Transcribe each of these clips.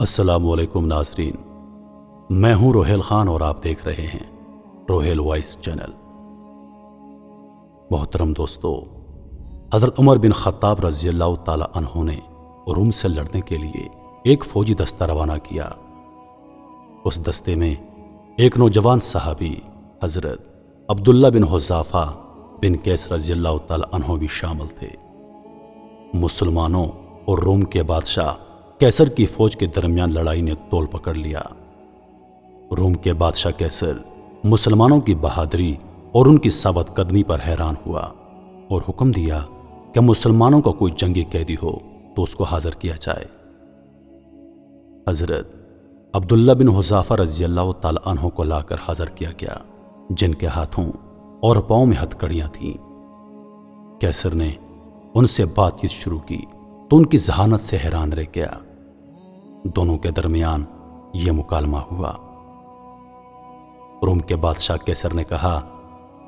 السلام علیکم ناظرین، میں ہوں روہیل خان اور آپ دیکھ رہے ہیں روہیل وائس چینل۔ محترم دوستو، حضرت عمر بن خطاب رضی اللہ تعالی عنہ نے روم سے لڑنے کے لیے ایک فوجی دستہ روانہ کیا۔ اس دستے میں ایک نوجوان صحابی حضرت عبداللہ بن حذافہ بن قیس رضی اللہ تعالی عنہ بھی شامل تھے۔ مسلمانوں اور روم کے بادشاہ قیصر کی فوج کے درمیان لڑائی نے تول پکڑ لیا۔ روم کے بادشاہ قیصر مسلمانوں کی بہادری اور ان کی ثابت قدمی پر حیران ہوا اور حکم دیا کہ مسلمانوں کا کوئی جنگی قیدی ہو تو اس کو حاضر کیا جائے۔ حضرت عبداللہ بن حذافہ رضی اللہ تعالی عنہ کو لا کر حاضر کیا گیا، جن کے ہاتھوں اور پاؤں میں ہتھکڑیاں تھیں۔ قیصر نے ان سے بات چیت شروع کی تو ان کی ذہانت سے حیران رہ گیا۔ دونوں کے درمیان یہ مکالمہ ہوا۔ روم کے بادشاہ قیصر نے کہا،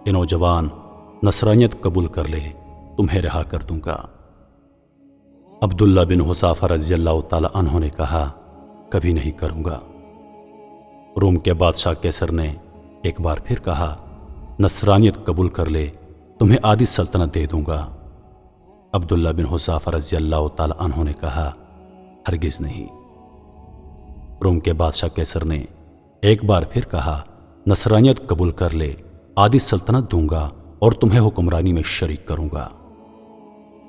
اے نوجوان، نصرانیت قبول کر لے، تمہیں رہا کر دوں گا۔ عبداللہ بن حذافہ رضی اللہ تعالی عنہ نے کہا، کبھی نہیں کروں گا۔ روم کے بادشاہ قیصر نے ایک بار پھر کہا، نصرانیت قبول کر لے، تمہیں آدھی سلطنت دے دوں گا۔ عبداللہ بن حذافہ رضی اللہ تعالی عنہ نے کہا، ہرگز نہیں۔ روم کے بادشاہ قیصر نے ایک بار پھر کہا، نصرانیت قبول کر لے، آدھی سلطنت دوں گا اور تمہیں حکمرانی میں شریک کروں گا۔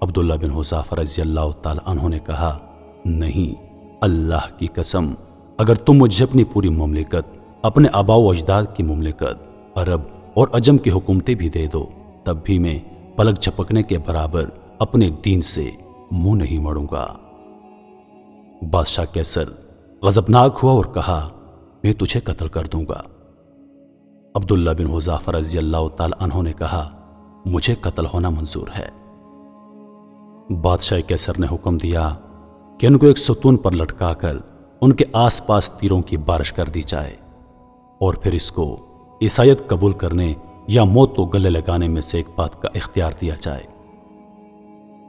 عبداللہ بن حذافہ رضی اللہ تعالی عنہ نے کہا، نہیں، اللہ کی قسم، اگر تم مجھے اپنی پوری مملکت، اپنے آباء و اجداد کی مملکت، عرب اور عجم کی حکومتیں بھی دے دو، تب بھی میں پلک جھپکنے کے برابر اپنے دین سے منہ نہیں موڑوں گا۔ بادشاہ قیصر غضبناک ہوا اور کہا، میں تجھے قتل کر دوں گا۔ عبداللہ بن حذافہ رضی اللہ تعالی عنہ نے کہا، مجھے قتل ہونا منظور ہے۔ بادشاہ قیصر نے حکم دیا کہ ان کو ایک ستون پر لٹکا کر ان کے آس پاس تیروں کی بارش کر دی جائے اور پھر اس کو عیسائیت قبول کرنے یا موت کو گلے لگانے میں سے ایک بات کا اختیار دیا جائے۔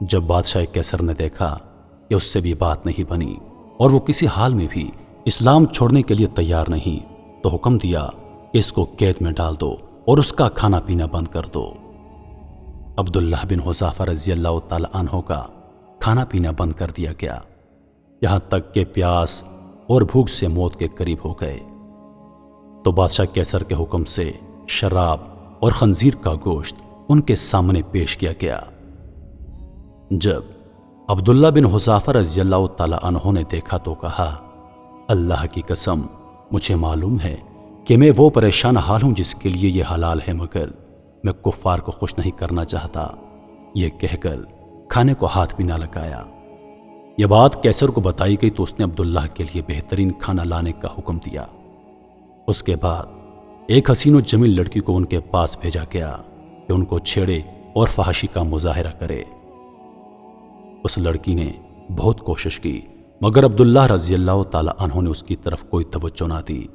جب بادشاہ قیصر نے دیکھا کہ اس سے بھی بات نہیں بنی اور وہ کسی حال میں بھی اسلام چھوڑنے کے لیے تیار نہیں، تو حکم دیا کہ اس کو قید میں ڈال دو اور اس کا کھانا پینا بند کر دو۔ عبداللہ بن حذافہ رضی اللہ تعالی عنہ کا کھانا پینا بند کر دیا گیا، یہاں تک کہ پیاس اور بھوک سے موت کے قریب ہو گئے۔ تو بادشاہ قیصر کے حکم سے شراب اور خنزیر کا گوشت ان کے سامنے پیش کیا گیا۔ جب عبداللہ بن حذافہ رضی اللہ تعالی عنہ نے دیکھا تو کہا، اللہ کی قسم، مجھے معلوم ہے کہ میں وہ پریشان حال ہوں جس کے لیے یہ حلال ہے، مگر میں کفار کو خوش نہیں کرنا چاہتا۔ یہ کہہ کر کھانے کو ہاتھ بھی نہ لگایا۔ یہ بات قیصر کو بتائی گئی تو اس نے عبداللہ کے لیے بہترین کھانا لانے کا حکم دیا۔ اس کے بعد ایک حسین و جمیل لڑکی کو ان کے پاس بھیجا گیا کہ ان کو چھیڑے اور فحاشی کا مظاہرہ کرے۔ اس لڑکی نے بہت کوشش کی، مگر عبداللہ رضی اللہ تعالی عنہ نے اس کی طرف کوئی توجہ نہ دی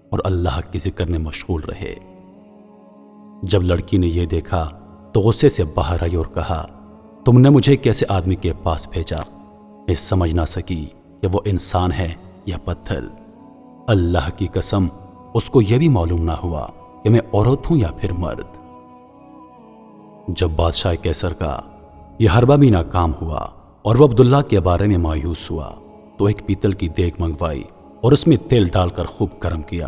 اور اللہ کے ذکر میں مشغول رہے۔ جب لڑکی نے یہ دیکھا تو غصے سے باہر آئی اور کہا، تم نے مجھے کیسے آدمی کے پاس بھیجا؟ یہ سمجھ نہ سکی کہ وہ انسان ہے یا پتھر۔ اللہ کی قسم، اس کو یہ بھی معلوم نہ ہوا کہ میں عورت ہوں یا پھر مرد۔ جب بادشاہ قیصر کا یہ حربہ بھی ناکام ہوا اور وہ عبداللہ کے بارے میں مایوس ہوا تو ایک پیتل کی دیگ منگوائی اور اس میں تیل ڈال کر خوب گرم کیا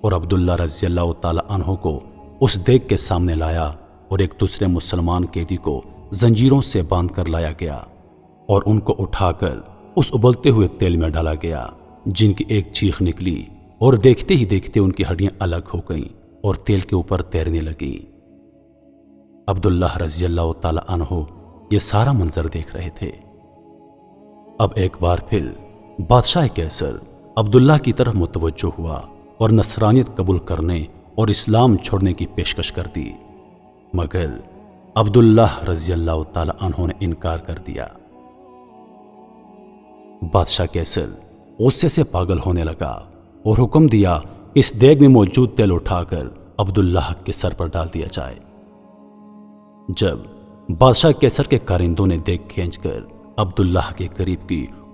اور عبداللہ رضی اللہ تعالی عنہ کو اس دیگ کے سامنے لایا اور ایک دوسرے مسلمان قیدی کو زنجیروں سے باندھ کر لایا گیا اور ان کو اٹھا کر اس ابلتے ہوئے تیل میں ڈالا گیا، جن کی ایک چیخ نکلی اور دیکھتے ہی دیکھتے ان کی ہڈیاں الگ ہو گئیں اور تیل کے اوپر تیرنے لگیں۔ عبداللہ رضی اللہ تعالی عنہ یہ سارا منظر دیکھ رہے تھے۔ اب ایک بار پھر بادشاہ قیصر عبداللہ کی طرف متوجہ ہوا اور نصرانیت قبول کرنے اور اسلام چھوڑنے کی پیشکش کر دی، مگر عبداللہ رضی اللہ تعالی عنہ نے انکار کر دیا۔ بادشاہ قیصر غصے سے پاگل ہونے لگا اور حکم دیا اس دیگ میں موجود تیل اٹھا کر عبداللہ کے سر پر ڈال دیا جائے۔ جب بادشاہ قیصر کے کارندوں نے دیگ کھینچ کر عبداللہ کے قریب کی